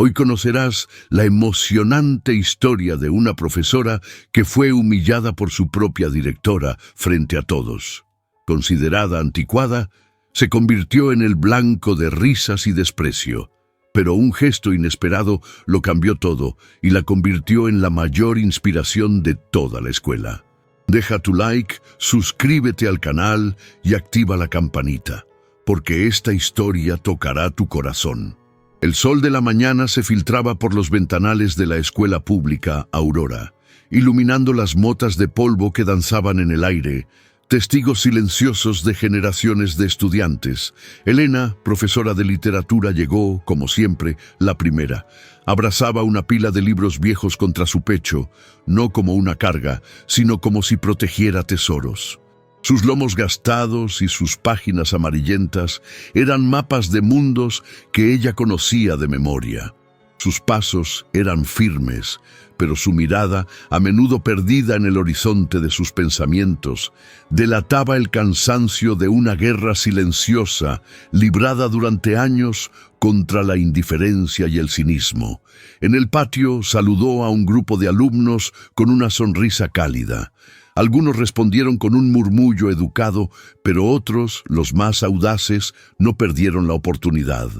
Hoy conocerás la emocionante historia de una profesora que fue humillada por su propia directora frente a todos. Considerada anticuada, se convirtió en el blanco de risas y desprecio. Pero un gesto inesperado lo cambió todo y la convirtió en la mayor inspiración de toda la escuela. Deja tu like, suscríbete al canal y activa la campanita, porque esta historia tocará tu corazón. El sol de la mañana se filtraba por los ventanales de la escuela pública Aurora, iluminando las motas de polvo que danzaban en el aire, testigos silenciosos de generaciones de estudiantes. Elena, profesora de literatura, llegó, como siempre, la primera. Abrazaba una pila de libros viejos contra su pecho, no como una carga, sino como si protegiera tesoros. Sus lomos gastados y sus páginas amarillentas eran mapas de mundos que ella conocía de memoria. Sus pasos eran firmes, pero su mirada, a menudo perdida en el horizonte de sus pensamientos, delataba el cansancio de una guerra silenciosa, librada durante años contra la indiferencia y el cinismo. En el patio saludó a un grupo de alumnos con una sonrisa cálida. Algunos respondieron con un murmullo educado, pero otros, los más audaces, no perdieron la oportunidad.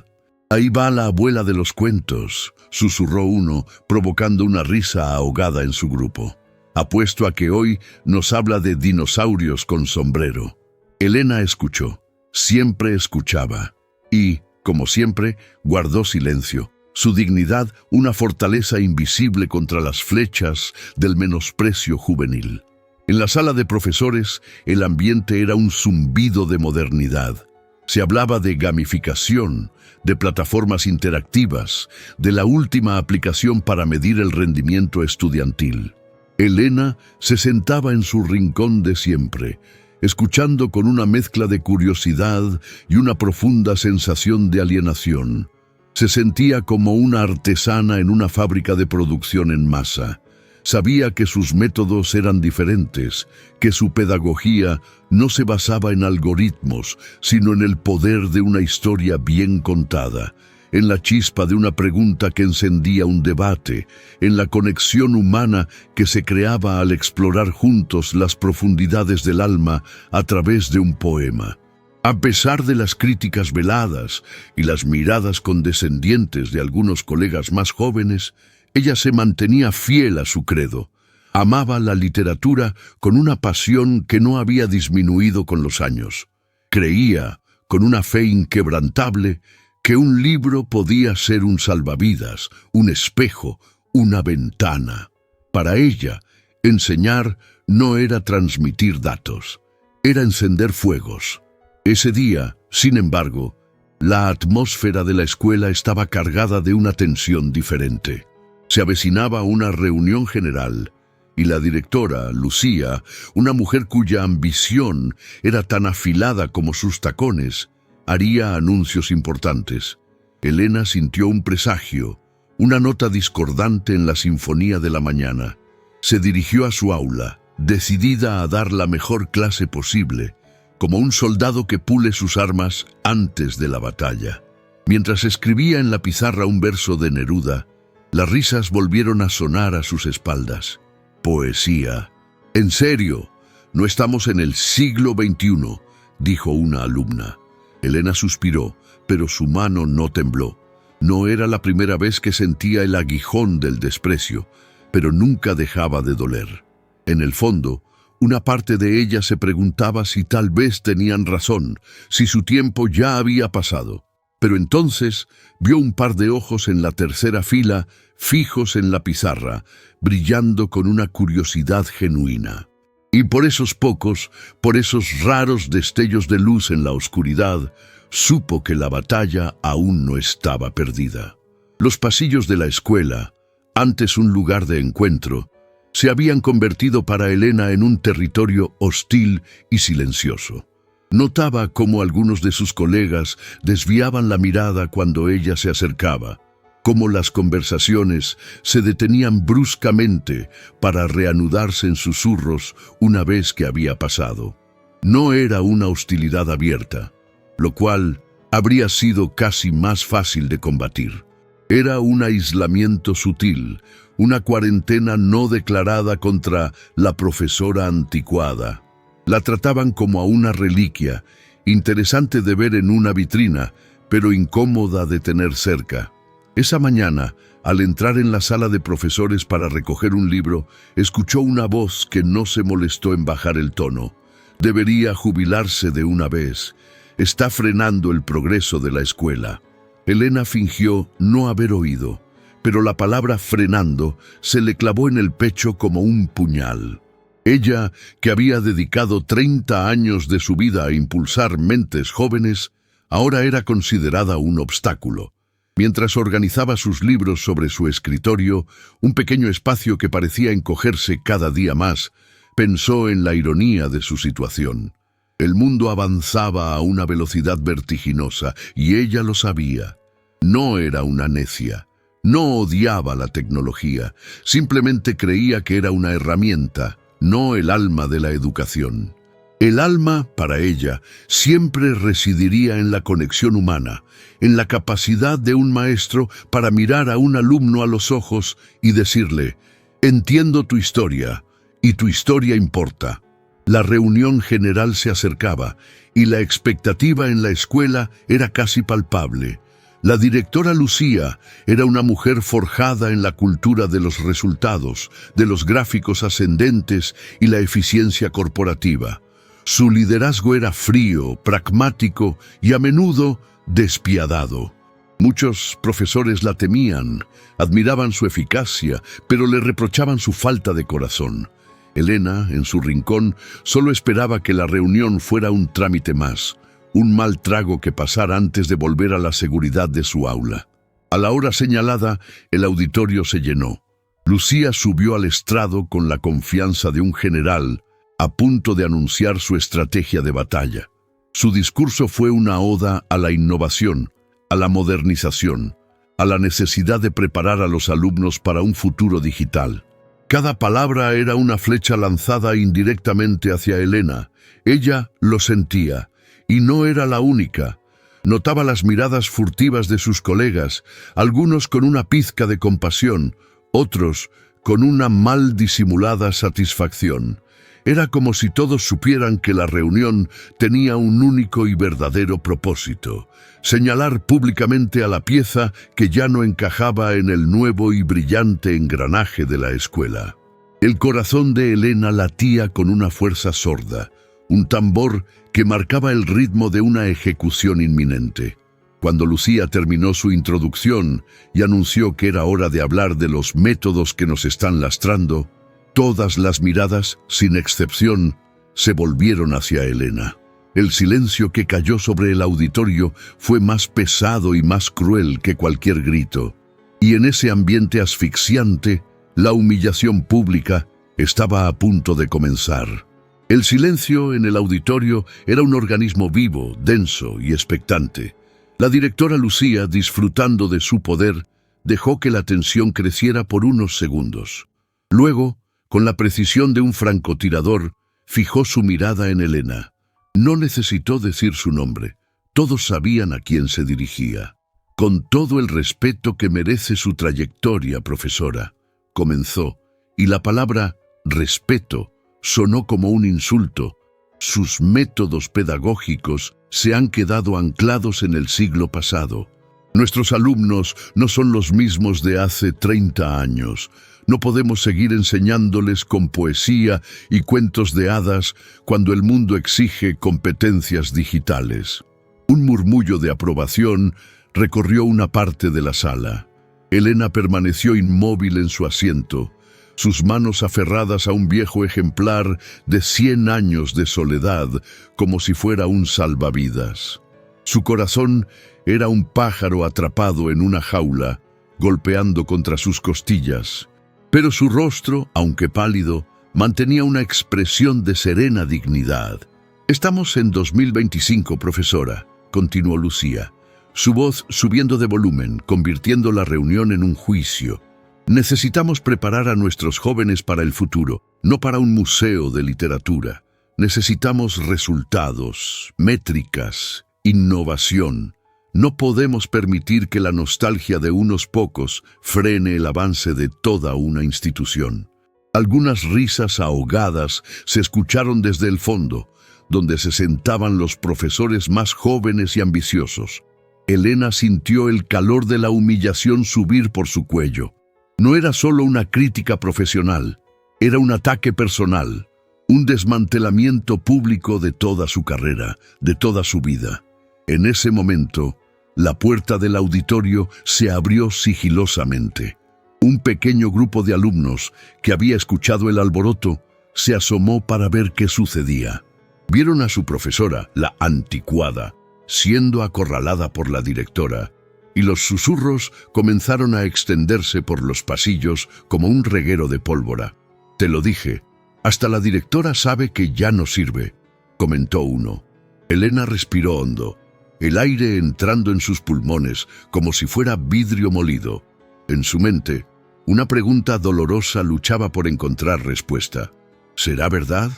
«Ahí va la abuela de los cuentos», susurró uno, provocando una risa ahogada en su grupo. «Apuesto a que hoy nos habla de dinosaurios con sombrero». Elena escuchó, siempre escuchaba, y, como siempre, guardó silencio. Su dignidad, una fortaleza invisible contra las flechas del menosprecio juvenil. En la sala de profesores, el ambiente era un zumbido de modernidad. Se hablaba de gamificación, de plataformas interactivas, de la última aplicación para medir el rendimiento estudiantil. Elena se sentaba en su rincón de siempre, escuchando con una mezcla de curiosidad y una profunda sensación de alienación. Se sentía como una artesana en una fábrica de producción en masa. Sabía que sus métodos eran diferentes, que su pedagogía no se basaba en algoritmos, sino en el poder de una historia bien contada, en la chispa de una pregunta que encendía un debate, en la conexión humana que se creaba al explorar juntos las profundidades del alma a través de un poema. A pesar de las críticas veladas y las miradas condescendientes de algunos colegas más jóvenes, ella se mantenía fiel a su credo. Amaba la literatura con una pasión que no había disminuido con los años. Creía, con una fe inquebrantable, que un libro podía ser un salvavidas, un espejo, una ventana. Para ella, enseñar no era transmitir datos, era encender fuegos. Ese día, sin embargo, la atmósfera de la escuela estaba cargada de una tensión diferente. Se avecinaba una reunión general y la directora, Lucía, una mujer cuya ambición era tan afilada como sus tacones, haría anuncios importantes. Elena sintió un presagio, una nota discordante en la sinfonía de la mañana. Se dirigió a su aula, decidida a dar la mejor clase posible, como un soldado que pule sus armas antes de la batalla. Mientras escribía en la pizarra un verso de Neruda, las risas volvieron a sonar a sus espaldas. Poesía. «En serio, no estamos en el siglo XXI», dijo una alumna. Elena suspiró, pero su mano no tembló. No era la primera vez que sentía el aguijón del desprecio, pero nunca dejaba de doler. En el fondo, una parte de ella se preguntaba si tal vez tenían razón, si su tiempo ya había pasado. Pero entonces vio un par de ojos en la tercera fila, fijos en la pizarra, brillando con una curiosidad genuina. Y por esos pocos, por esos raros destellos de luz en la oscuridad, supo que la batalla aún no estaba perdida. Los pasillos de la escuela, antes un lugar de encuentro, se habían convertido para Elena en un territorio hostil y silencioso. Notaba cómo algunos de sus colegas desviaban la mirada cuando ella se acercaba, cómo las conversaciones se detenían bruscamente para reanudarse en susurros una vez que había pasado. No era una hostilidad abierta, lo cual habría sido casi más fácil de combatir. Era un aislamiento sutil, una cuarentena no declarada contra la profesora anticuada. La trataban como a una reliquia, interesante de ver en una vitrina, pero incómoda de tener cerca. Esa mañana, al entrar en la sala de profesores para recoger un libro, escuchó una voz que no se molestó en bajar el tono. Debería jubilarse de una vez. Está frenando el progreso de la escuela. Elena fingió no haber oído, pero la palabra frenando se le clavó en el pecho como un puñal. Ella, que había dedicado 30 años de su vida a impulsar mentes jóvenes, ahora era considerada un obstáculo. Mientras organizaba sus libros sobre su escritorio, un pequeño espacio que parecía encogerse cada día más, pensó en la ironía de su situación. El mundo avanzaba a una velocidad vertiginosa y ella lo sabía. No era una necia, no odiaba la tecnología, simplemente creía que era una herramienta, no el alma de la educación. El alma, para ella, siempre residiría en la conexión humana, en la capacidad de un maestro para mirar a un alumno a los ojos y decirle: «Entiendo tu historia, y tu historia importa». La reunión general se acercaba, y la expectativa en la escuela era casi palpable. La directora Lucía era una mujer forjada en la cultura de los resultados, de los gráficos ascendentes y la eficiencia corporativa. Su liderazgo era frío, pragmático y a menudo despiadado. Muchos profesores la temían, admiraban su eficacia, pero le reprochaban su falta de corazón. Elena, en su rincón, solo esperaba que la reunión fuera un trámite más, un mal trago que pasar antes de volver a la seguridad de su aula. A la hora señalada, el auditorio se llenó. Lucía subió al estrado con la confianza de un general, a punto de anunciar su estrategia de batalla. Su discurso fue una oda a la innovación, a la modernización, a la necesidad de preparar a los alumnos para un futuro digital. Cada palabra era una flecha lanzada indirectamente hacia Elena. Ella lo sentía, y no era la única. Notaba las miradas furtivas de sus colegas, algunos con una pizca de compasión, otros con una mal disimulada satisfacción. Era como si todos supieran que la reunión tenía un único y verdadero propósito: señalar públicamente a la pieza que ya no encajaba en el nuevo y brillante engranaje de la escuela. El corazón de Elena latía con una fuerza sorda, un tambor que marcaba el ritmo de una ejecución inminente. Cuando Lucía terminó su introducción y anunció que era hora de hablar de los métodos que nos están lastrando, todas las miradas, sin excepción, se volvieron hacia Elena. El silencio que cayó sobre el auditorio fue más pesado y más cruel que cualquier grito. Y en ese ambiente asfixiante, la humillación pública estaba a punto de comenzar. El silencio en el auditorio era un organismo vivo, denso y expectante. La directora Lucía, disfrutando de su poder, dejó que la tensión creciera por unos segundos. Luego, con la precisión de un francotirador, fijó su mirada en Elena. No necesitó decir su nombre. Todos sabían a quién se dirigía. «Con todo el respeto que merece su trayectoria, profesora», comenzó, y la palabra «respeto» sonó como un insulto. Sus métodos pedagógicos se han quedado anclados en el siglo pasado. Nuestros alumnos no son los mismos de hace 30 años. No podemos seguir enseñándoles con poesía y cuentos de hadas cuando el mundo exige competencias digitales. Un murmullo de aprobación recorrió una parte de la sala. Elena permaneció inmóvil en su asiento, sus manos aferradas a un viejo ejemplar de 100 años de soledad, como si fuera un salvavidas. Su corazón era un pájaro atrapado en una jaula, golpeando contra sus costillas. Pero su rostro, aunque pálido, mantenía una expresión de serena dignidad. «Estamos en 2025, profesora», continuó Lucía, su voz subiendo de volumen, convirtiendo la reunión en un juicio. «Necesitamos preparar a nuestros jóvenes para el futuro, no para un museo de literatura. Necesitamos resultados, métricas, innovación. No podemos permitir que la nostalgia de unos pocos frene el avance de toda una institución. Algunas risas ahogadas se escucharon desde el fondo, donde se sentaban los profesores más jóvenes y ambiciosos. Elena sintió el calor de la humillación subir por su cuello. No era solo una crítica profesional, era un ataque personal, un desmantelamiento público de toda su carrera, de toda su vida. En ese momento, la puerta del auditorio se abrió sigilosamente. Un pequeño grupo de alumnos que había escuchado el alboroto se asomó para ver qué sucedía. Vieron a su profesora, la anticuada, siendo acorralada por la directora, y los susurros comenzaron a extenderse por los pasillos como un reguero de pólvora. «Te lo dije, hasta la directora sabe que ya no sirve», comentó uno. Elena respiró hondo, el aire entrando en sus pulmones como si fuera vidrio molido. En su mente, una pregunta dolorosa luchaba por encontrar respuesta. ¿Será verdad?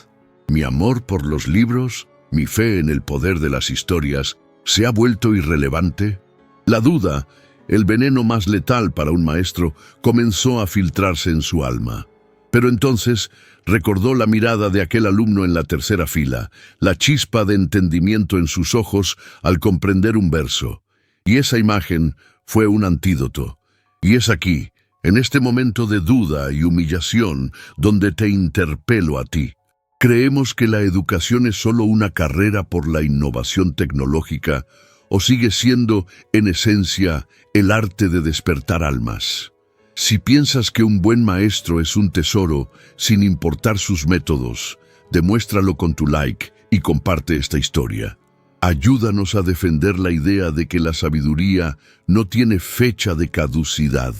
¿Mi amor por los libros, mi fe en el poder de las historias, se ha vuelto irrelevante? La duda, el veneno más letal para un maestro, comenzó a filtrarse en su alma. Pero entonces recordó la mirada de aquel alumno en la tercera fila, la chispa de entendimiento en sus ojos al comprender un verso. Y esa imagen fue un antídoto. Y es aquí, en este momento de duda y humillación, donde te interpelo a ti. ¿Creemos que la educación es solo una carrera por la innovación tecnológica o sigue siendo, en esencia, el arte de despertar almas? Si piensas que un buen maestro es un tesoro, sin importar sus métodos, demuéstralo con tu like y comparte esta historia. Ayúdanos a defender la idea de que la sabiduría no tiene fecha de caducidad.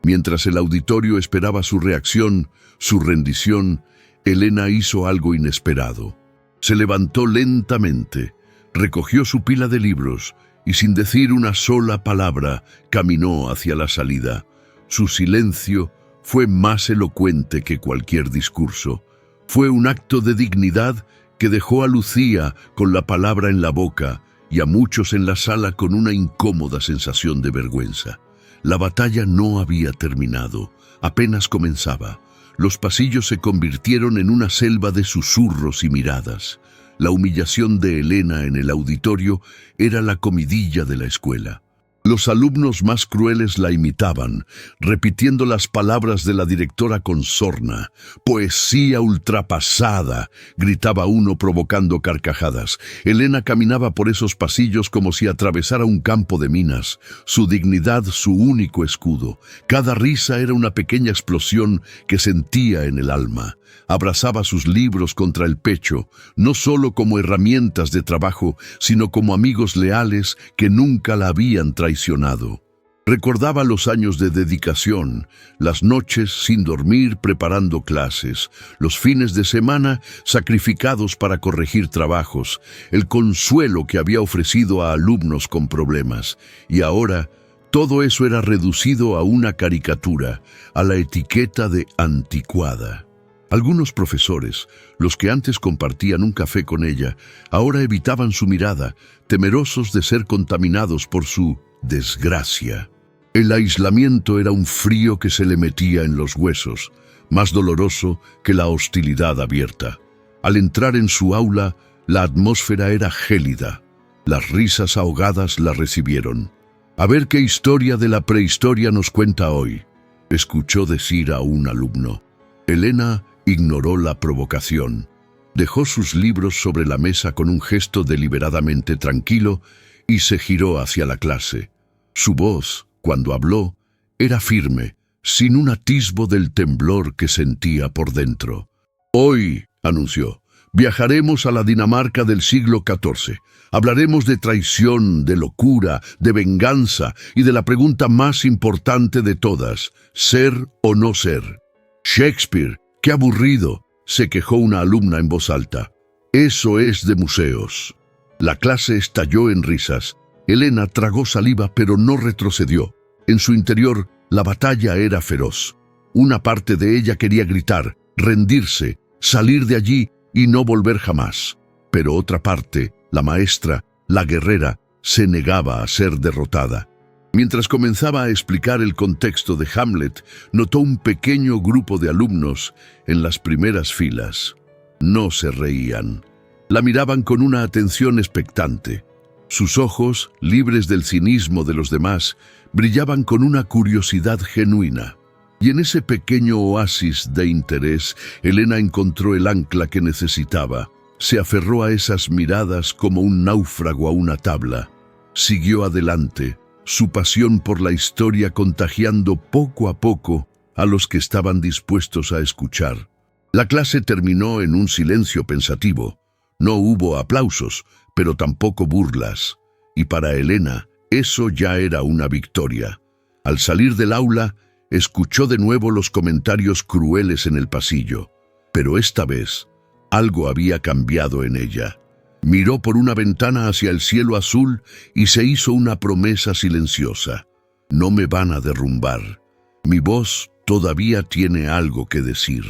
Mientras el auditorio esperaba su reacción, su rendición, Elena hizo algo inesperado. Se levantó lentamente, recogió su pila de libros y sin decir una sola palabra, caminó hacia la salida. Su silencio fue más elocuente que cualquier discurso. Fue un acto de dignidad que dejó a Lucía con la palabra en la boca y a muchos en la sala con una incómoda sensación de vergüenza. La batalla no había terminado, apenas comenzaba. Los pasillos se convirtieron en una selva de susurros y miradas. La humillación de Elena en el auditorio era la comidilla de la escuela. Los alumnos más crueles la imitaban, repitiendo las palabras de la directora con sorna. «Poesía ultrapasada», gritaba uno provocando carcajadas. Elena caminaba por esos pasillos como si atravesara un campo de minas, su dignidad su único escudo. Cada risa era una pequeña explosión que sentía en el alma. Abrazaba sus libros contra el pecho, no solo como herramientas de trabajo, sino como amigos leales que nunca la habían traicionado. Recordaba los años de dedicación, las noches sin dormir preparando clases, los fines de semana sacrificados para corregir trabajos, el consuelo que había ofrecido a alumnos con problemas. Y ahora, todo eso era reducido a una caricatura, a la etiqueta de anticuada. Algunos profesores, los que antes compartían un café con ella, ahora evitaban su mirada, temerosos de ser contaminados por su desgracia. El aislamiento era un frío que se le metía en los huesos, más doloroso que la hostilidad abierta. Al entrar en su aula, la atmósfera era gélida. Las risas ahogadas la recibieron. «A ver qué historia de la prehistoria nos cuenta hoy», escuchó decir a un alumno. Elena ignoró la provocación. Dejó sus libros sobre la mesa con un gesto deliberadamente tranquilo y se giró hacia la clase. Su voz, cuando habló, era firme, sin un atisbo del temblor que sentía por dentro. «Hoy», anunció, «viajaremos a la Dinamarca del siglo XIV. Hablaremos de traición, de locura, de venganza y de la pregunta más importante de todas, ¿ser o no ser? Shakespeare, ¡qué aburrido!», se quejó una alumna en voz alta. «Eso es de museos». La clase estalló en risas. Elena tragó saliva pero no retrocedió. En su interior, la batalla era feroz. Una parte de ella quería gritar, rendirse, salir de allí y no volver jamás. Pero otra parte, la maestra, la guerrera, se negaba a ser derrotada. Mientras comenzaba a explicar el contexto de Hamlet, notó un pequeño grupo de alumnos en las primeras filas. No se reían. La miraban con una atención expectante. Sus ojos, libres del cinismo de los demás, brillaban con una curiosidad genuina. Y en ese pequeño oasis de interés, Elena encontró el ancla que necesitaba. Se aferró a esas miradas como un náufrago a una tabla. Siguió adelante, su pasión por la historia contagiando poco a poco a los que estaban dispuestos a escuchar. La clase terminó en un silencio pensativo. No hubo aplausos, pero tampoco burlas. Y para Elena, eso ya era una victoria. Al salir del aula, escuchó de nuevo los comentarios crueles en el pasillo. Pero esta vez, algo había cambiado en ella. Miró por una ventana hacia el cielo azul y se hizo una promesa silenciosa. No me van a derrumbar. Mi voz todavía tiene algo que decir.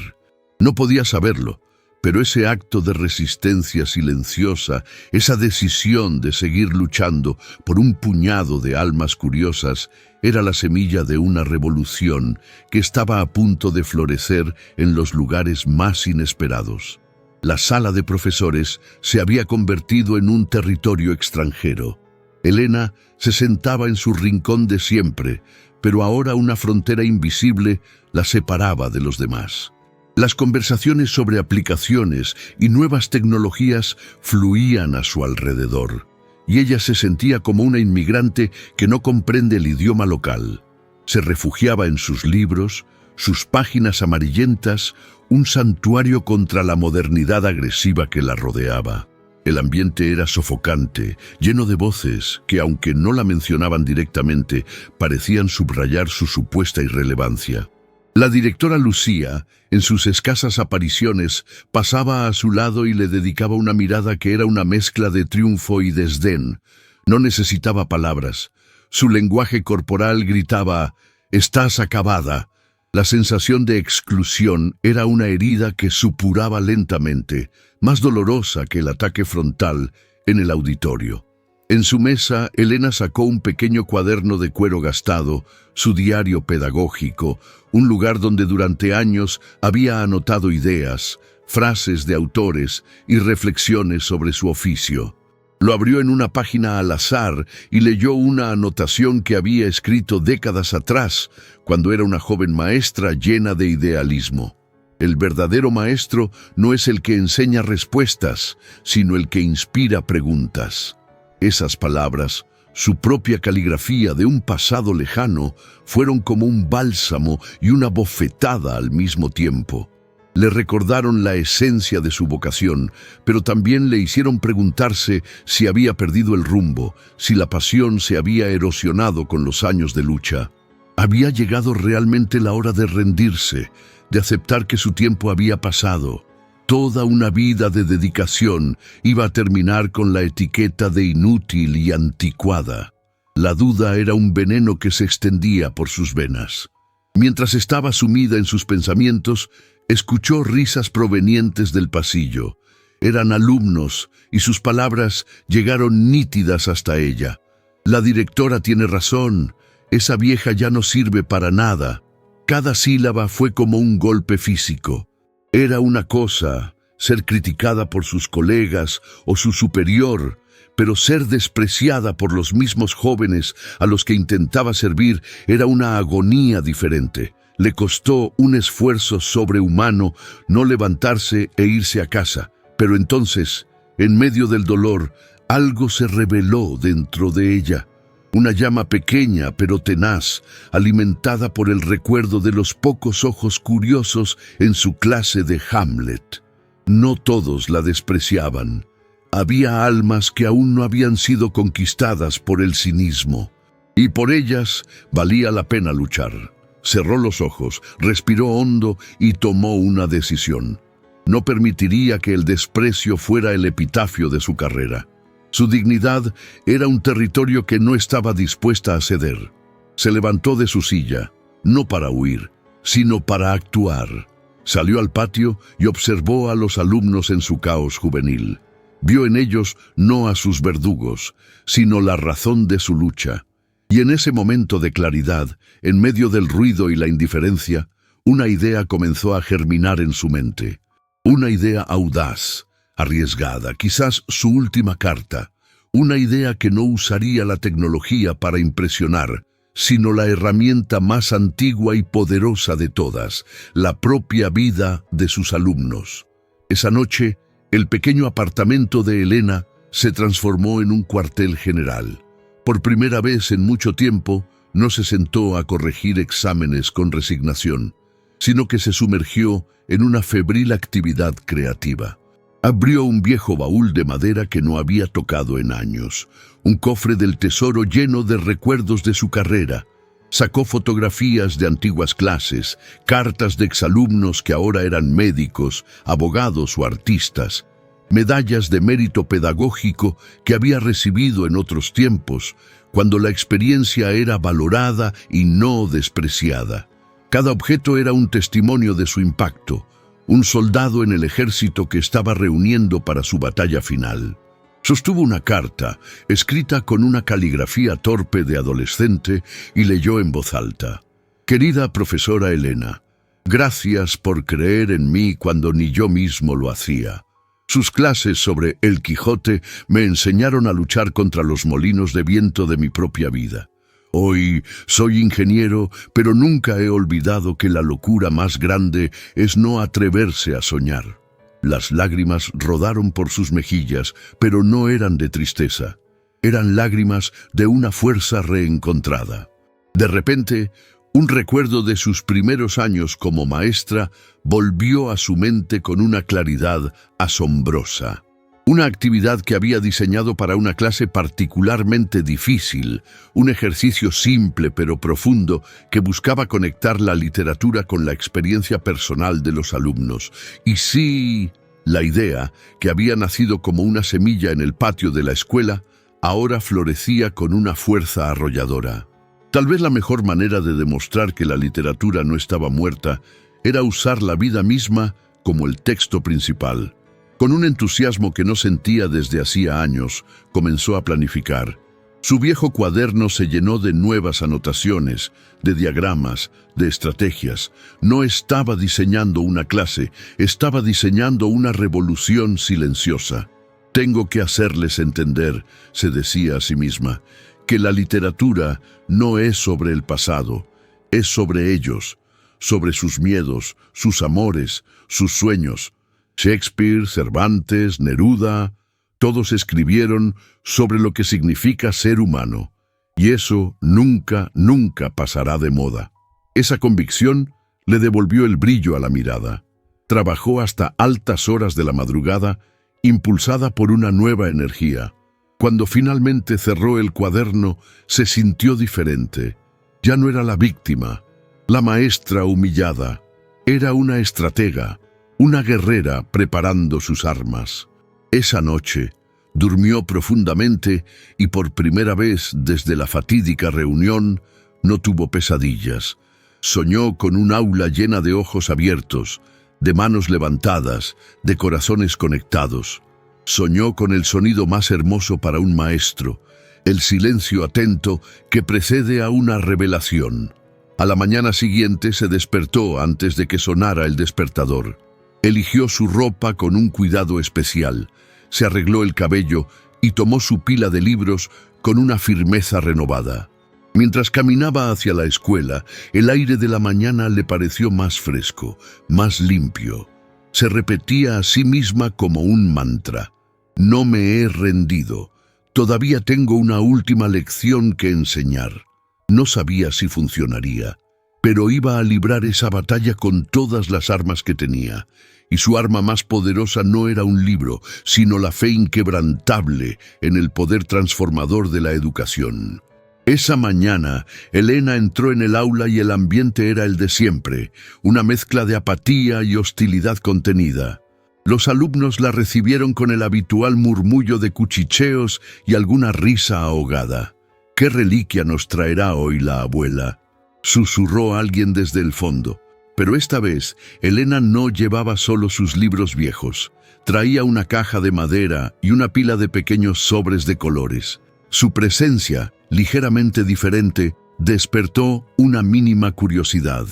No podía saberlo, pero ese acto de resistencia silenciosa, esa decisión de seguir luchando por un puñado de almas curiosas, era la semilla de una revolución que estaba a punto de florecer en los lugares más inesperados. La sala de profesores se había convertido en un territorio extranjero. Elena se sentaba en su rincón de siempre, pero ahora una frontera invisible la separaba de los demás. Las conversaciones sobre aplicaciones y nuevas tecnologías fluían a su alrededor, y ella se sentía como una inmigrante que no comprende el idioma local. Se refugiaba en sus libros, sus páginas amarillentas, un santuario contra la modernidad agresiva que la rodeaba. El ambiente era sofocante, lleno de voces que, aunque no la mencionaban directamente, parecían subrayar su supuesta irrelevancia. La directora Lucía, en sus escasas apariciones, pasaba a su lado y le dedicaba una mirada que era una mezcla de triunfo y desdén. No necesitaba palabras. Su lenguaje corporal gritaba: «Estás acabada». La sensación de exclusión era una herida que supuraba lentamente, más dolorosa que el ataque frontal en el auditorio. En su mesa, Elena sacó un pequeño cuaderno de cuero gastado, su diario pedagógico, un lugar donde durante años había anotado ideas, frases de autores y reflexiones sobre su oficio. Lo abrió en una página al azar y leyó una anotación que había escrito décadas atrás, cuando era una joven maestra llena de idealismo. El verdadero maestro no es el que enseña respuestas, sino el que inspira preguntas. Esas palabras, su propia caligrafía de un pasado lejano, fueron como un bálsamo y una bofetada al mismo tiempo. Le recordaron la esencia de su vocación, pero también le hicieron preguntarse si había perdido el rumbo, si la pasión se había erosionado con los años de lucha. Había llegado realmente la hora de rendirse, de aceptar que su tiempo había pasado. Toda una vida de dedicación iba a terminar con la etiqueta de inútil y anticuada. La duda era un veneno que se extendía por sus venas. Mientras estaba sumida en sus pensamientos, escuchó risas provenientes del pasillo. Eran alumnos y sus palabras llegaron nítidas hasta ella. La directora tiene razón, esa vieja ya no sirve para nada. Cada sílaba fue como un golpe físico. Era una cosa ser criticada por sus colegas o su superior, pero ser despreciada por los mismos jóvenes a los que intentaba servir era una agonía diferente. Le costó un esfuerzo sobrehumano no levantarse e irse a casa, pero entonces, en medio del dolor, algo se reveló dentro de ella. Una llama pequeña pero tenaz, alimentada por el recuerdo de los pocos ojos curiosos en su clase de Hamlet. No todos la despreciaban. Había almas que aún no habían sido conquistadas por el cinismo, y por ellas valía la pena luchar. Cerró los ojos, respiró hondo y tomó una decisión. No permitiría que el desprecio fuera el epitafio de su carrera. Su dignidad era un territorio que no estaba dispuesta a ceder. Se levantó de su silla, no para huir, sino para actuar. Salió al patio y observó a los alumnos en su caos juvenil. Vio en ellos no a sus verdugos, sino la razón de su lucha. Y en ese momento de claridad, en medio del ruido y la indiferencia, una idea comenzó a germinar en su mente. Una idea audaz, arriesgada, quizás su última carta. Una idea que no usaría la tecnología para impresionar, sino la herramienta más antigua y poderosa de todas, la propia vida de sus alumnos. Esa noche, el pequeño apartamento de Elena se transformó en un cuartel general. Por primera vez en mucho tiempo, no se sentó a corregir exámenes con resignación, sino que se sumergió en una febril actividad creativa. Abrió un viejo baúl de madera que no había tocado en años, un cofre del tesoro lleno de recuerdos de su carrera. Sacó fotografías de antiguas clases, cartas de exalumnos que ahora eran médicos, abogados o artistas, medallas de mérito pedagógico que había recibido en otros tiempos, cuando la experiencia era valorada y no despreciada. Cada objeto era un testimonio de su impacto, un soldado en el ejército que estaba reuniendo para su batalla final. Sostuvo una carta, escrita con una caligrafía torpe de adolescente, y leyó en voz alta. Querida profesora Elena, gracias por creer en mí cuando ni yo mismo lo hacía. Sus clases sobre El Quijote me enseñaron a luchar contra los molinos de viento de mi propia vida. Hoy soy ingeniero, pero nunca he olvidado que la locura más grande es no atreverse a soñar. Las lágrimas rodaron por sus mejillas, pero no eran de tristeza. Eran lágrimas de una fuerza reencontrada. De repente, un recuerdo de sus primeros años como maestra volvió a su mente con una claridad asombrosa. Una actividad que había diseñado para una clase particularmente difícil, un ejercicio simple pero profundo que buscaba conectar la literatura con la experiencia personal de los alumnos. Y sí, la idea, que había nacido como una semilla en el patio de la escuela, ahora florecía con una fuerza arrolladora. Tal vez la mejor manera de demostrar que la literatura no estaba muerta era usar la vida misma como el texto principal. Con un entusiasmo que no sentía desde hacía años, comenzó a planificar. Su viejo cuaderno se llenó de nuevas anotaciones, de diagramas, de estrategias. No estaba diseñando una clase, estaba diseñando una revolución silenciosa. Tengo que hacerles entender, se decía a sí misma, que la literatura no es sobre el pasado, es sobre ellos, sobre sus miedos, sus amores, sus sueños. Shakespeare, Cervantes, Neruda, todos escribieron sobre lo que significa ser humano, y eso nunca, nunca pasará de moda. Esa convicción le devolvió el brillo a la mirada. Trabajó hasta altas horas de la madrugada, impulsada por una nueva energía. Cuando finalmente cerró el cuaderno, se sintió diferente. Ya no era la víctima, la maestra humillada. Era una estratega, una guerrera preparando sus armas. Esa noche, durmió profundamente y por primera vez desde la fatídica reunión no tuvo pesadillas. Soñó con un aula llena de ojos abiertos, de manos levantadas, de corazones conectados. Soñó con el sonido más hermoso para un maestro, el silencio atento que precede a una revelación. A la mañana siguiente se despertó antes de que sonara el despertador. Eligió su ropa con un cuidado especial, se arregló el cabello y tomó su pila de libros con una firmeza renovada. Mientras caminaba hacia la escuela, el aire de la mañana le pareció más fresco, más limpio. Se repetía a sí misma como un mantra. No me he rendido. Todavía tengo una última lección que enseñar. No sabía si funcionaría, pero iba a librar esa batalla con todas las armas que tenía. Y su arma más poderosa no era un libro, sino la fe inquebrantable en el poder transformador de la educación. Esa mañana, Elena entró en el aula y el ambiente era el de siempre, una mezcla de apatía y hostilidad contenida. Los alumnos la recibieron con el habitual murmullo de cuchicheos y alguna risa ahogada. ¿Qué reliquia nos traerá hoy la abuela?, susurró alguien desde el fondo. Pero esta vez, Elena no llevaba solo sus libros viejos. Traía una caja de madera y una pila de pequeños sobres de colores. Su presencia, ligeramente diferente, despertó una mínima curiosidad.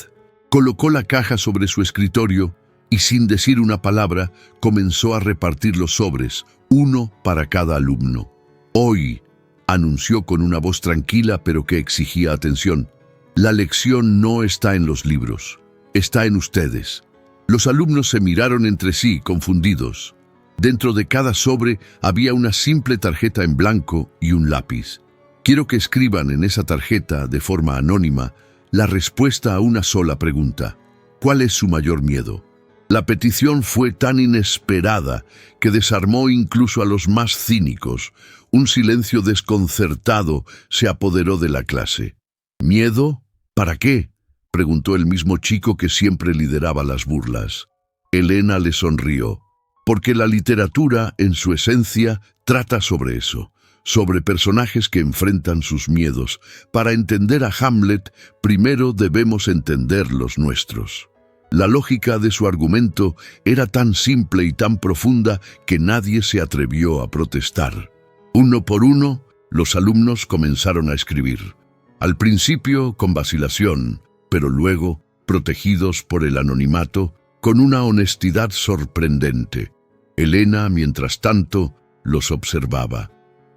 Colocó la caja sobre su escritorio y, sin decir una palabra, comenzó a repartir los sobres, uno para cada alumno. «Hoy», anunció con una voz tranquila pero que exigía atención, «la lección no está en los libros, está en ustedes». Los alumnos se miraron entre sí, confundidos. Dentro de cada sobre había una simple tarjeta en blanco y un lápiz. Quiero que escriban en esa tarjeta, de forma anónima, la respuesta a una sola pregunta. ¿Cuál es su mayor miedo? La petición fue tan inesperada que desarmó incluso a los más cínicos. Un silencio desconcertado se apoderó de la clase. ¿Miedo? ¿Para qué?, preguntó el mismo chico que siempre lideraba las burlas. Elena le sonrió. Porque la literatura, en su esencia, trata sobre eso, sobre personajes que enfrentan sus miedos. Para entender a Hamlet, primero debemos entender los nuestros. La lógica de su argumento era tan simple y tan profunda que nadie se atrevió a protestar. Uno por uno, los alumnos comenzaron a escribir. Al principio, con vacilación, pero luego, protegidos por el anonimato, con una honestidad sorprendente. Elena, mientras tanto, los observaba.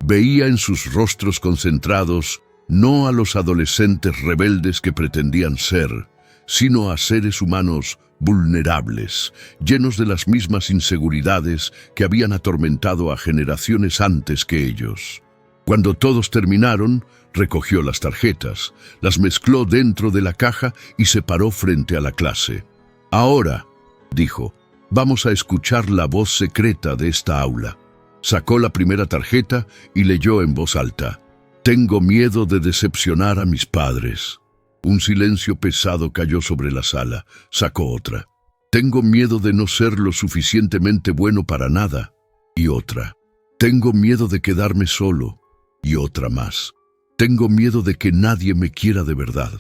Veía en sus rostros concentrados no a los adolescentes rebeldes que pretendían ser, sino a seres humanos vulnerables, llenos de las mismas inseguridades que habían atormentado a generaciones antes que ellos. Cuando todos terminaron, recogió las tarjetas, las mezcló dentro de la caja y se paró frente a la clase. «Ahora», dijo, «vamos a escuchar la voz secreta de esta aula». Sacó la primera tarjeta y leyó en voz alta. «Tengo miedo de decepcionar a mis padres». Un silencio pesado cayó sobre la sala. Sacó otra. «Tengo miedo de no ser lo suficientemente bueno para nada». Y otra. «Tengo miedo de quedarme solo». Y otra más. «Tengo miedo de que nadie me quiera de verdad».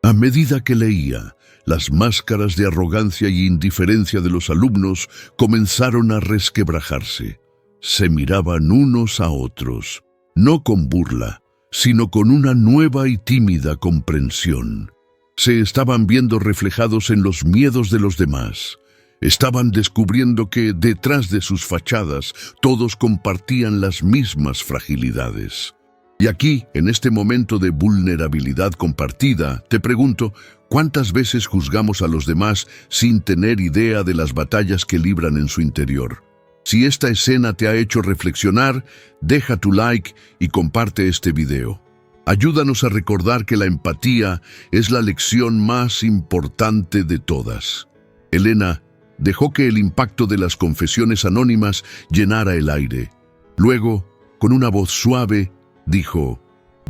A medida que leía, las máscaras de arrogancia y indiferencia de los alumnos comenzaron a resquebrajarse. Se miraban unos a otros, no con burla, sino con una nueva y tímida comprensión. Se estaban viendo reflejados en los miedos de los demás. Estaban descubriendo que, detrás de sus fachadas, todos compartían las mismas fragilidades. Y aquí, en este momento de vulnerabilidad compartida, te pregunto, ¿cuántas veces juzgamos a los demás sin tener idea de las batallas que libran en su interior? Si esta escena te ha hecho reflexionar, deja tu like y comparte este video. Ayúdanos a recordar que la empatía es la lección más importante de todas. Elena dejó que el impacto de las confesiones anónimas llenara el aire. Luego, con una voz suave, dijo: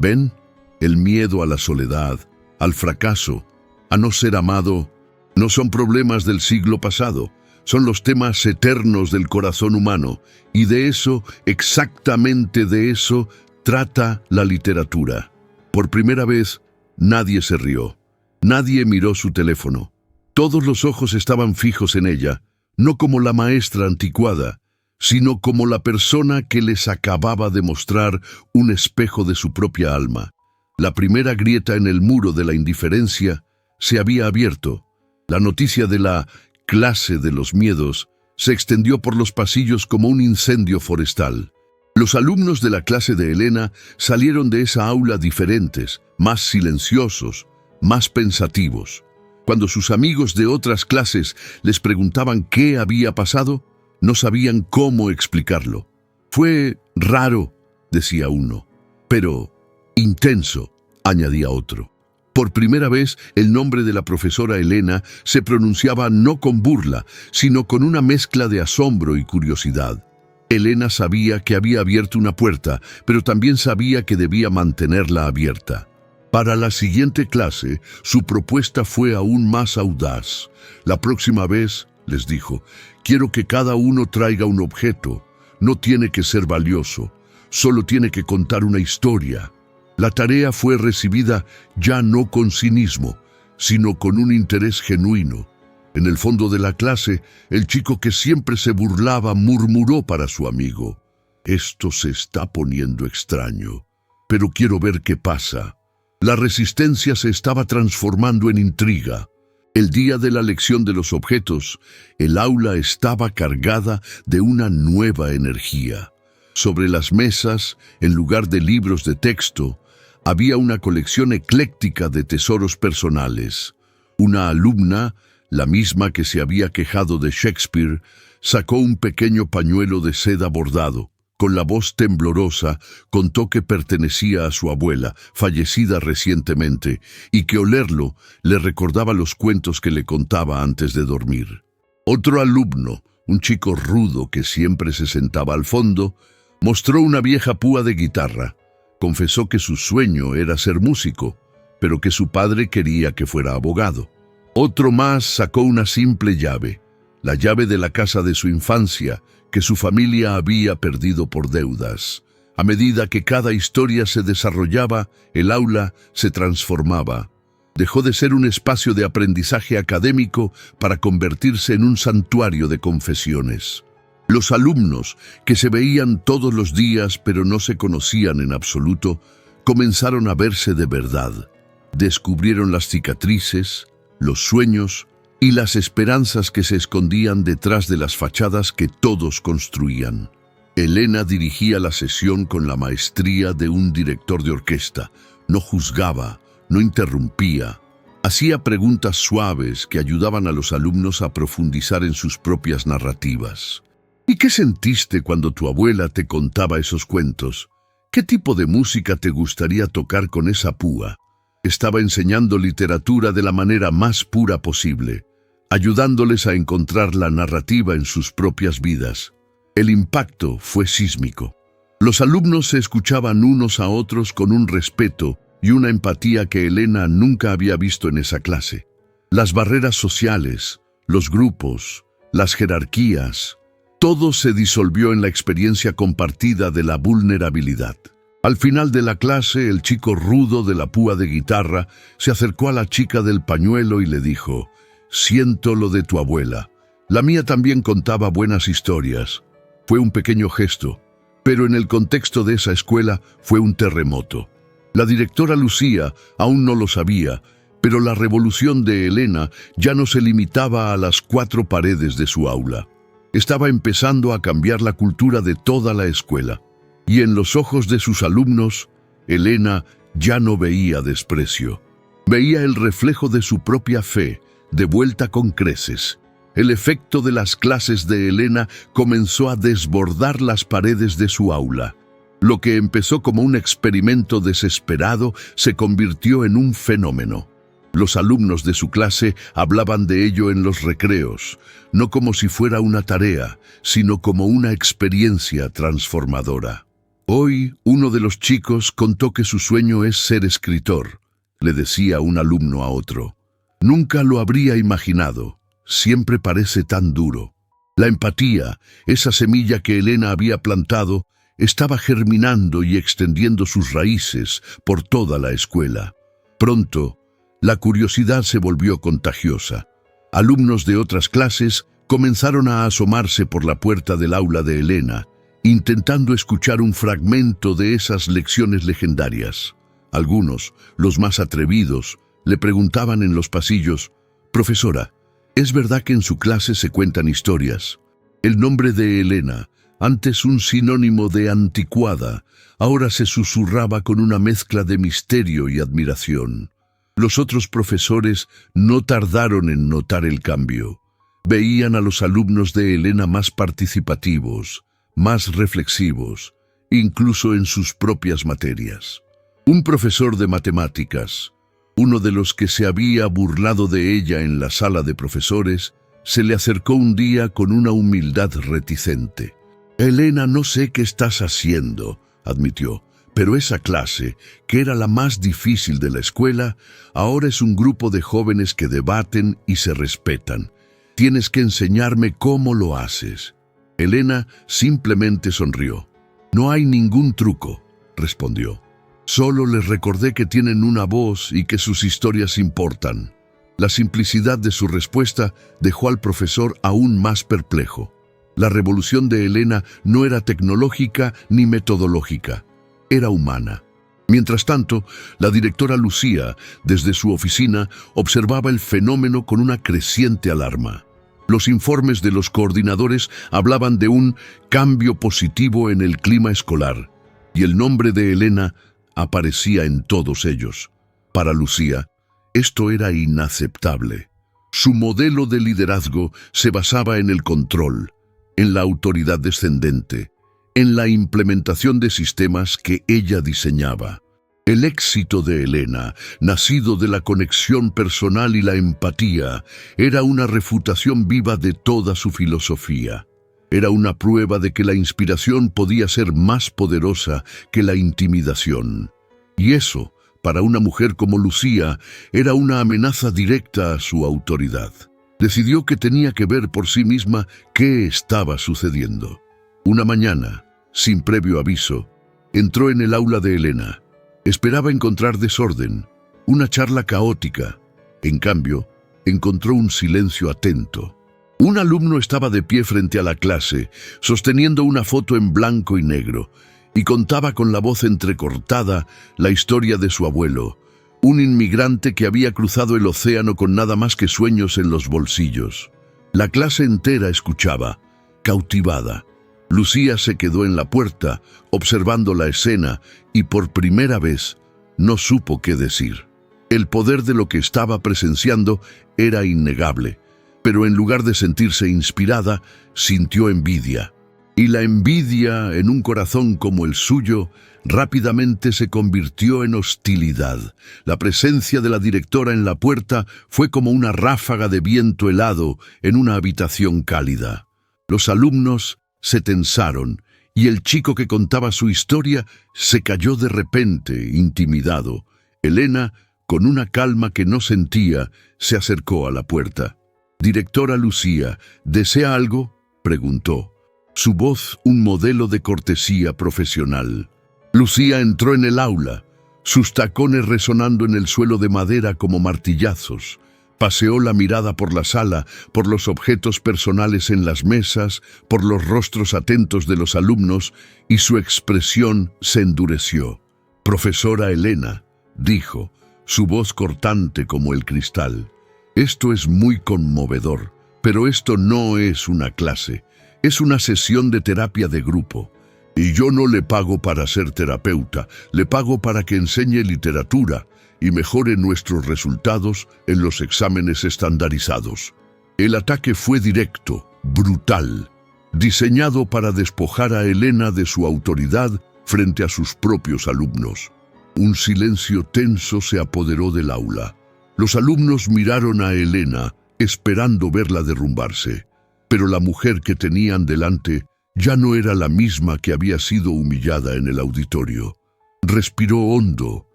«¿Ven? El miedo a la soledad, al fracaso, a no ser amado, no son problemas del siglo pasado. Son los temas eternos del corazón humano, y de eso, exactamente de eso, trata la literatura». Por primera vez, nadie se rió. Nadie miró su teléfono. Todos los ojos estaban fijos en ella, no como la maestra anticuada, sino como la persona que les acababa de mostrar un espejo de su propia alma. La primera grieta en el muro de la indiferencia se había abierto. La noticia de la clase de los miedos se extendió por los pasillos como un incendio forestal. Los alumnos de la clase de Elena salieron de esa aula diferentes, más silenciosos, más pensativos. Cuando sus amigos de otras clases les preguntaban qué había pasado, no sabían cómo explicarlo. «Fue raro», decía uno, «pero intenso», añadía otro. Por primera vez, el nombre de la profesora Elena se pronunciaba no con burla, sino con una mezcla de asombro y curiosidad. Elena sabía que había abierto una puerta, pero también sabía que debía mantenerla abierta. Para la siguiente clase, su propuesta fue aún más audaz. «La próxima vez», les dijo, «quiero que cada uno traiga un objeto. No tiene que ser valioso, solo tiene que contar una historia». La tarea fue recibida ya no con cinismo, sino con un interés genuino. En el fondo de la clase, el chico que siempre se burlaba murmuró para su amigo: «Esto se está poniendo extraño, pero quiero ver qué pasa». La resistencia se estaba transformando en intriga. El día de la lección de los objetos, el aula estaba cargada de una nueva energía. Sobre las mesas, en lugar de libros de texto, había una colección ecléctica de tesoros personales. Una alumna, la misma que se había quejado de Shakespeare, sacó un pequeño pañuelo de seda bordado. Con la voz temblorosa, contó que pertenecía a su abuela, fallecida recientemente, y que olerlo le recordaba los cuentos que le contaba antes de dormir. Otro alumno, un chico rudo que siempre se sentaba al fondo, mostró una vieja púa de guitarra. Confesó que su sueño era ser músico, pero que su padre quería que fuera abogado. Otro más sacó una simple llave, la llave de la casa de su infancia, que su familia había perdido por deudas. A medida que cada historia se desarrollaba, el aula se transformaba. Dejó de ser un espacio de aprendizaje académico para convertirse en un santuario de confesiones. Los alumnos, que se veían todos los días pero no se conocían en absoluto, comenzaron a verse de verdad. Descubrieron las cicatrices, los sueños y las esperanzas que se escondían detrás de las fachadas que todos construían. Elena dirigía la sesión con la maestría de un director de orquesta. No juzgaba, no interrumpía. Hacía preguntas suaves que ayudaban a los alumnos a profundizar en sus propias narrativas. ¿Y qué sentiste cuando tu abuela te contaba esos cuentos? ¿Qué tipo de música te gustaría tocar con esa púa? Estaba enseñando literatura de la manera más pura posible, ayudándoles a encontrar la narrativa en sus propias vidas. El impacto fue sísmico. Los alumnos se escuchaban unos a otros con un respeto y una empatía que Elena nunca había visto en esa clase. Las barreras sociales, los grupos, las jerarquías, todo se disolvió en la experiencia compartida de la vulnerabilidad. Al final de la clase, el chico rudo de la púa de guitarra se acercó a la chica del pañuelo y le dijo: «Siento lo de tu abuela. La mía también contaba buenas historias». Fue un pequeño gesto, pero en el contexto de esa escuela fue un terremoto. La directora Lucía aún no lo sabía, pero la revolución de Elena ya no se limitaba a las 4 paredes de su aula. Estaba empezando a cambiar la cultura de toda la escuela. Y en los ojos de sus alumnos, Elena ya no veía desprecio. Veía el reflejo de su propia fe, de vuelta con creces. El efecto de las clases de Elena comenzó a desbordar las paredes de su aula. Lo que empezó como un experimento desesperado se convirtió en un fenómeno. Los alumnos de su clase hablaban de ello en los recreos, no como si fuera una tarea, sino como una experiencia transformadora. Hoy, uno de los chicos contó que su sueño es ser escritor. Le decía un alumno a otro: «Nunca lo habría imaginado. Siempre parece tan duro». La empatía, esa semilla que Elena había plantado, estaba germinando y extendiendo sus raíces por toda la escuela. Pronto, la curiosidad se volvió contagiosa. Alumnos de otras clases comenzaron a asomarse por la puerta del aula de Elena, intentando escuchar un fragmento de esas lecciones legendarias. Algunos, los más atrevidos, le preguntaban en los pasillos: «Profesora, ¿es verdad que en su clase se cuentan historias?» El nombre de Elena, antes un sinónimo de anticuada, ahora se susurraba con una mezcla de misterio y admiración. Los otros profesores no tardaron en notar el cambio. Veían a los alumnos de Elena más participativos, más reflexivos, incluso en sus propias materias. Un profesor de matemáticas, uno de los que se había burlado de ella en la sala de profesores, se le acercó un día con una humildad reticente. «Elena, no sé qué estás haciendo», admitió, «pero esa clase, que era la más difícil de la escuela, ahora es un grupo de jóvenes que debaten y se respetan. Tienes que enseñarme cómo lo haces». Elena simplemente sonrió. «No hay ningún truco», respondió. «Solo les recordé que tienen una voz y que sus historias importan». La simplicidad de su respuesta dejó al profesor aún más perplejo. La revolución de Elena no era tecnológica ni metodológica, era humana. Mientras tanto, la directora Lucía, desde su oficina, observaba el fenómeno con una creciente alarma. Los informes de los coordinadores hablaban de un cambio positivo en el clima escolar, y el nombre de Elena aparecía en todos ellos. Para Lucía, esto era inaceptable. Su modelo de liderazgo se basaba en el control, en la autoridad descendente, en la implementación de sistemas que ella diseñaba. El éxito de Elena, nacido de la conexión personal y la empatía, era una refutación viva de toda su filosofía. Era una prueba de que la inspiración podía ser más poderosa que la intimidación. Y eso, para una mujer como Lucía, era una amenaza directa a su autoridad. Decidió que tenía que ver por sí misma qué estaba sucediendo. Una mañana, sin previo aviso, entró en el aula de Elena. Esperaba encontrar desorden, una charla caótica. En cambio, encontró un silencio atento. Un alumno estaba de pie frente a la clase, sosteniendo una foto en blanco y negro, y contaba con la voz entrecortada la historia de su abuelo, un inmigrante que había cruzado el océano con nada más que sueños en los bolsillos. La clase entera escuchaba, cautivada. Lucía se quedó en la puerta, observando la escena, y por primera vez no supo qué decir. El poder de lo que estaba presenciando era innegable, pero en lugar de sentirse inspirada, sintió envidia. Y la envidia, en un corazón como el suyo, rápidamente se convirtió en hostilidad. La presencia de la directora en la puerta fue como una ráfaga de viento helado en una habitación cálida. Los alumnos se tensaron, y el chico que contaba su historia se cayó de repente, intimidado. Elena, con una calma que no sentía, se acercó a la puerta. «Directora Lucía, ¿desea algo?», preguntó. Su voz, un modelo de cortesía profesional. Lucía entró en el aula, sus tacones resonando en el suelo de madera como martillazos. Paseó la mirada por la sala, por los objetos personales en las mesas, por los rostros atentos de los alumnos, y su expresión se endureció. «Profesora Elena», dijo, su voz cortante como el cristal. «Esto es muy conmovedor, pero esto no es una clase. Es una sesión de terapia de grupo. Y yo no le pago para ser terapeuta, le pago para que enseñe literatura y mejore nuestros resultados en los exámenes estandarizados». El ataque fue directo, brutal, diseñado para despojar a Elena de su autoridad frente a sus propios alumnos. Un silencio tenso se apoderó del aula. Los alumnos miraron a Elena, esperando verla derrumbarse. Pero la mujer que tenían delante ya no era la misma que había sido humillada en el auditorio. Respiró hondo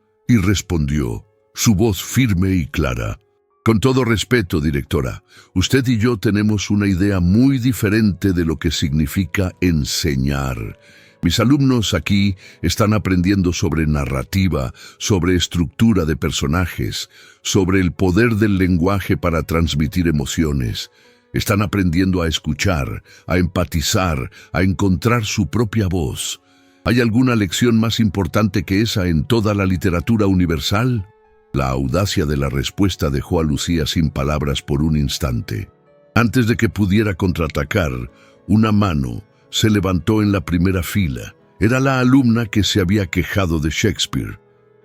y respondió, su voz firme y clara. «Con todo respeto, directora, usted y yo tenemos una idea muy diferente de lo que significa enseñar. Mis alumnos aquí están aprendiendo sobre narrativa, sobre estructura de personajes, sobre el poder del lenguaje para transmitir emociones. Están aprendiendo a escuchar, a empatizar, a encontrar su propia voz. ¿Hay alguna lección más importante que esa en toda la literatura universal?». La audacia de la respuesta dejó a Lucía sin palabras por un instante. Antes de que pudiera contraatacar, una mano se levantó en la primera fila. Era la alumna que se había quejado de Shakespeare.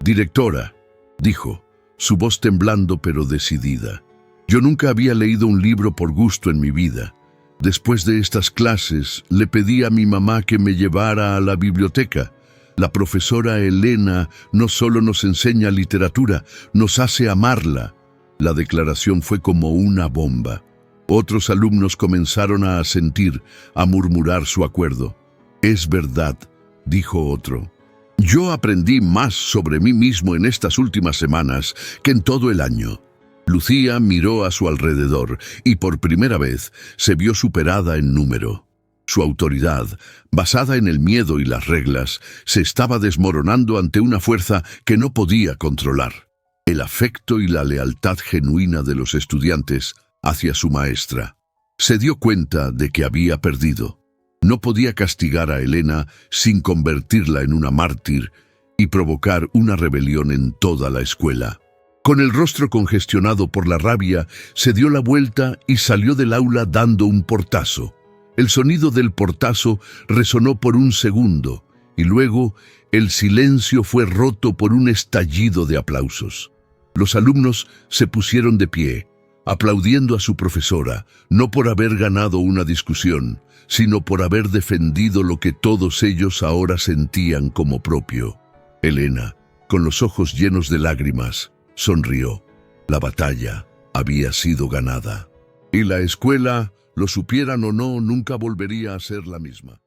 «Directora», dijo, su voz temblando pero decidida. «Yo nunca había leído un libro por gusto en mi vida. Después de estas clases, le pedí a mi mamá que me llevara a la biblioteca. La profesora Elena no solo nos enseña literatura, nos hace amarla». La declaración fue como una bomba. Otros alumnos comenzaron a asentir, a murmurar su acuerdo. «Es verdad», dijo otro. «Yo aprendí más sobre mí mismo en estas últimas semanas que en todo el año». Lucía miró a su alrededor y por primera vez se vio superada en número. Su autoridad, basada en el miedo y las reglas, se estaba desmoronando ante una fuerza que no podía controlar. el afecto y la lealtad genuina de los estudiantes hacia su maestra. Se dio cuenta de que había perdido. No podía castigar a Helena sin convertirla en una mártir y provocar una rebelión en toda la escuela. Con el rostro congestionado por la rabia, se dio la vuelta y salió del aula dando un portazo. El sonido del portazo resonó por un segundo y luego el silencio fue roto por un estallido de aplausos. Los alumnos se pusieron de pie, aplaudiendo a su profesora, no por haber ganado una discusión, sino por haber defendido lo que todos ellos ahora sentían como propio. Helena, con los ojos llenos de lágrimas, sonrió. La batalla había sido ganada. Y la escuela, lo supieran o no, nunca volvería a ser la misma.